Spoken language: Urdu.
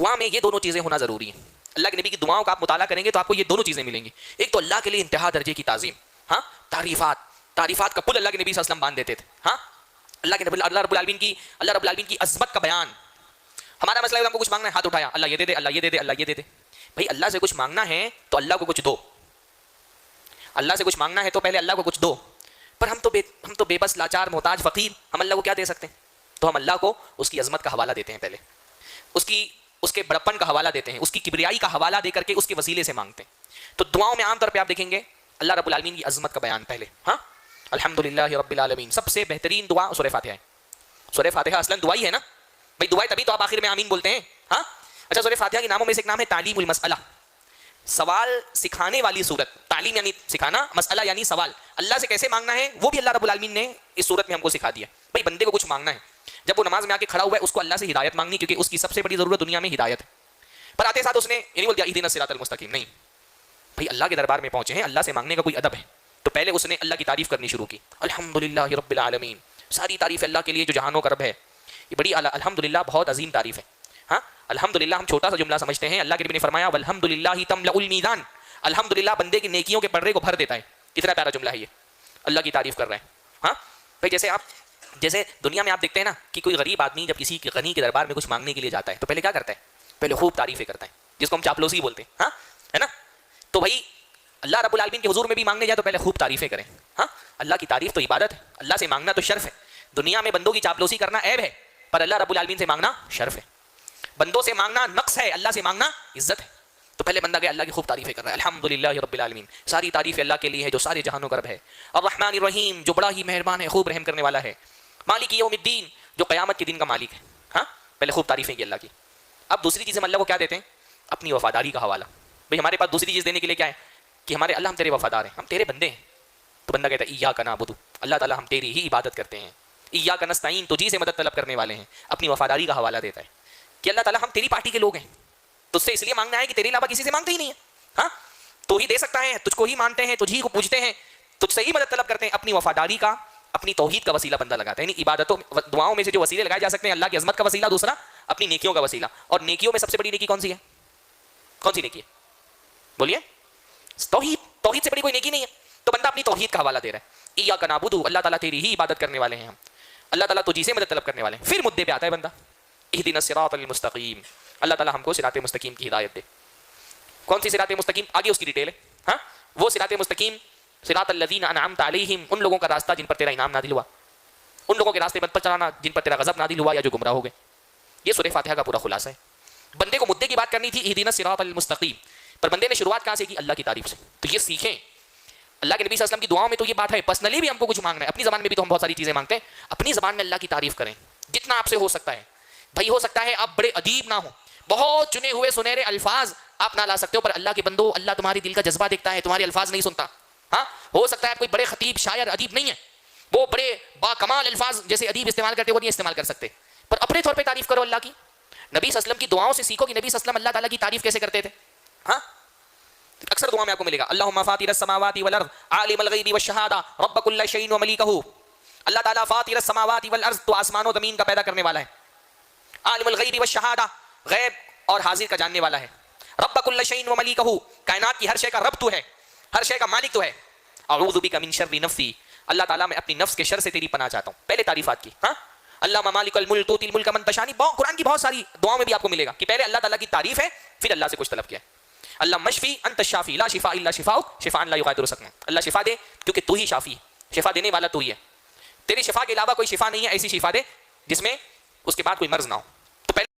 دعا میں یہ دونوں چیزیں ہونا ضروری ہیں. اللہ کے نبی کی دعاؤں کا آپ مطالعہ کریں گے تو آپ کو یہ دونوں چیزیں ملیں گی. ایک تو اللہ کے لیے انتہا درجے کی تعظیم, ہاں, تعریفات کا پل اللہ کے نبی صلی اللہ علیہ وسلم باندھ دیتے تھے. ہاں, اللہ رب العالمین کی عظمت کا بیان. ہمارا مسئلہ ہے ہم کو کچھ مانگنا ہے, ہاتھ اٹھایا, اللہ یہ دے دے, اللہ یہ دے دے, اللہ یہ دے دے. بھائی اللہ سے کچھ مانگنا ہے تو اللہ کو کچھ دو. اللہ سے کچھ مانگنا ہے تو پہلے اللہ کو کچھ دو. پر ہم تو بے بس, لاچار, محتاج, فقیر, ہم اللہ کو کیا دے سکتے ہیں؟ تو ہم اللہ کو اس کی عظمت کا حوالہ دیتے ہیں, پہلے اس کے بڑپن کا حوالہ دیتے ہیں, اس کی کبریائی کا حوالہ دے کر کے اس کے وسیلے سے مانگتے ہیں. تو دعاؤں میں عام طور پہ آپ دیکھیں گے اللہ رب العالمین کی عظمت کا بیان پہلے. ہاں, الحمدللہ رب العالمین, سب سے بہترین دعا سورہ فاتحہ ہے. سورہ فاتحہ اصلاً دعائی ہے نا بھائی, دعائیں تبھی تو آپ آخر میں آمین بولتے ہیں. ہاں, اچھا, سورہ فاتحہ کے ناموں میں سے ایک نام ہے تعلیم المسئلہ, سوال سکھانے والی صورت. تعلیم یعنی سکھانا, مسئلہ یعنی سوال. اللہ سے کیسے مانگنا ہے وہ بھی اللہ رب العالمین نے اس صورت میں ہم کو سکھا دیا. بھائی بندے کو کچھ مانگنا ہے, جب وہ نماز میں آ کے کھڑا ہوا ہے اس کو اللہ سے ہدایت مانگنی, کیونکہ اس کی سب سے بڑی ضرورت دنیا میں ہدایت ہے. پر آتے ساتھ اس نے یہ نہیں بول دیا اہدنا الصراط المستقیم, نہیں بھائی, اللہ کے دربار میں پہنچے ہیں, اللہ سے مانگنے کا کوئی ادب ہے, تو پہلے اس نے اللہ کی تعریف کرنی شروع کی. الحمدللہ رب العالمین, ساری تعریف اللہ کے لیے جو جہانوں کا رب ہے. یہ بڑی الحمدللہ بہت عظیم تعریف ہے. ہاں, الحمدللہ ہم چھوٹا سا جملہ سمجھتے ہیں, اللہ کے نبی نے فرمایا والحمدللہ تملأ المیزان, الحمدللہ بندے کی نیکیوں کے پردے کو بھر دیتا ہے. کتنا پیارا جملہ ہے یہ, اللہ کی تعریف کر رہے ہیں. ہاں بھائی, جیسے دنیا میں آپ دیکھتے ہیں نا کہ کوئی غریب آدمی جب کسی غنی کے دربار میں کچھ مانگنے کے لیے جاتا ہے تو پہلے کیا کرتا ہے؟ پہلے خوب تعریفیں کرتا ہے, جس کو ہم چاپلوسی بولتے ہیں. ہاں, ہے نا. تو بھائی اللہ رب العالمین کے حضور میں بھی مانگنے جائے تو پہلے خوب تعریفیں کریں. ہاں, اللہ کی تعریف تو عبادت ہے, اللہ سے مانگنا تو شرف ہے. دنیا میں بندوں کی چاپلوسی کرنا عیب ہے, پر اللہ رب العالمین سے مانگنا شرف ہے. بندوں سے مانگنا نقص ہے, اللہ سے مانگنا عزت ہے. تو پہلے بندہ گیا اللہ کی خوب تعریفیں کر رہا ہے, الحمدللہ رب العالمین, ساری تعریف اللہ کے لیے ہے جو سارے جہانوں کا رب ہے. الرحمن الرحیم, جو بڑا ہی مہربان ہے, خوب رحم کرنے والا ہے. مالک یوم الدین, جو قیامت کے دن کا مالک ہے. ہاں, پہلے خوب تعریفیں کی اللہ کی. اب دوسری چیز ہم اللہ کو کیا دیتے ہیں؟ اپنی وفاداری کا حوالہ. بھئی ہمارے پاس دوسری چیز دینے کے لیے کیا ہے کہ ہمارے اللہ ہم تیرے وفادار ہیں, ہم تیرے بندے ہیں. تو بندہ کہتا ہے ایاک نعبد, اللہ تعالیٰ ہم تیری ہی عبادت کرتے ہیں. ایاک نستعین, تجھی سے مدد طلب کرنے والے ہیں. اپنی وفاداری کا حوالہ دیتا ہے کہ اللہ تعالیٰ ہم تیری پارٹی کے لوگ ہیں, تجھ سے اس لیے مانگنا ہے کہ تیرے علاوہ کسی سے مانگتے ہی نہیں ہے. ہاں, تو ہی دے سکتا ہے, تجھ کو ہی مانتے ہیں, تجھ ہی کو پوجتے ہیں, تجھ سے ہی مدد طلب کرتے ہیں. اپنی وفاداری کا, اپنی توحید کا وسیلہ بندہ لگاتا ہے. یعنی عبادتوں دعاؤں میں سے جو وسیلے لگائے جا سکتے ہیں, اللہ کی عظمت کا وسیلہ, دوسرا اپنی نیکیوں کا وسیلہ. اور نیکیوں میں سب سے بڑی نیکی کون سی ہے؟ کون سی نیکی ہے بولیے؟ توحید سے بڑی کوئی نیکی نہیں ہے. تو بندہ اپنی توحید کا حوالہ دے رہا ہے. ایاک نعبد, اللہ تعالیٰ تیری ہی عبادت کرنے والے ہیں ہم, اللہ تعالیٰ تجھی سے مدد طلب کرنے والے ہیں. پھر مدعے پہ آتا ہے بندہ, اہدنا الصراط المستقیم, اللہ تعالیٰ ہم کو صراط مستقیم کی ہدایت دے. کون سی صراط مستقیم؟ آگے اس کی ڈیٹیل ہے. ہاں, وہ صراط مستقیم صراط الذین انعمت علیہم, ان لوگوں کا راستہ جن پر تیرا انعام نازل ہوا, ان لوگوں کے راستے پر چلانا جن پر تیرا غضب نازل ہوا یا جو گمراہ ہو گئے. یہ سورہ فاتحہ کا پورا خلاصہ ہے. بندے کو مدعے کی بات کرنی تھی, اہدنا الصراط المستقیم, پر بندے نے شروعات کہاں سے کی؟ اللہ کی تعریف سے. تو یہ سیکھیں اللہ کے نبی صلی اللہ علیہ وسلم کی دعاؤں میں تو یہ بات ہے. پرسنلی بھی ہم کو کچھ مانگنا ہے, اپنی زبان میں بھی تو ہم بہت ساری چیزیں مانگتے ہیں, اپنی زبان میں اللہ کی تعریف کریں جتنا آپ سے ہو سکتا ہے. بھائی ہو سکتا ہے آپ بڑے ادیب نہ ہوں, بہت چنے ہوئے سنہرے الفاظ آپ نہ لا سکتے ہو, پر اللہ کے بندو, اللہ تمہاری دل کا جذبہ دیکھتا ہے, تمہارے الفاظ نہیں سنتا. ہاں, ہو سکتا ہے آپ کوئی بڑے خطیب, شاعر, ادیب نہیں ہے, وہ بڑے با کمال الفاظ جیسے ادیب استعمال کرتے وہ نہیں استعمال کر سکتے, پر اپنے طور پہ تعریف کرو اللہ کی. نبی صلی اللہ علیہ وسلم کی دعاؤں سے سیکھو کہ نبی صلی اللہ علیہ وسلم اللہ تعالیٰ کی تعریف کیسے کرتے تھے. ہاں, اکثر دعا میں آپ کو ملے گا اللہم فاطر السماوات والارض عالم الغیب والشہادہ رب کل شیء وملیکہ. اللہ تعالیٰ فاطر السماوات والارض, تو آسمان و زمین کا پیدا کرنے والا ہے. عالم الغیب والشہادہ, غیب اور حاضر کا جاننے والا ہے. رب کل شیء وملیکہ, کائنات کی ہر شے کا رب تو ہے, ہر شے کا مالک تو ہے. اعوذ بک من شر نفسی, اللہ تعالیٰ میں اپنی نفس کے شر سے تیری پناہ چاہتا ہوں. پہلے تعریفات کی. ہاں, اللہ مالک الملک تؤتی الملک من تشاء, قرآن کی بہت ساری دعاؤں میں بھی آپ کو ملے گا کہ پہلے اللہ تعالیٰ کی تعریف ہے, پھر اللہ سے کچھ طلب کیا ہے. اللہ مشفی انت الشافی لا شفاء الا شفاؤک شفاء لا یغادر سقما, اللہ شفا دے کیونکہ تو ہی شافی ہے, شفا دینے والا تو ہی ہے. تیری شفا کے علاوہ کوئی شفا نہیں ہے, ایسی شفا دے جس میں اس کے بعد کوئی مرض نہ ہو.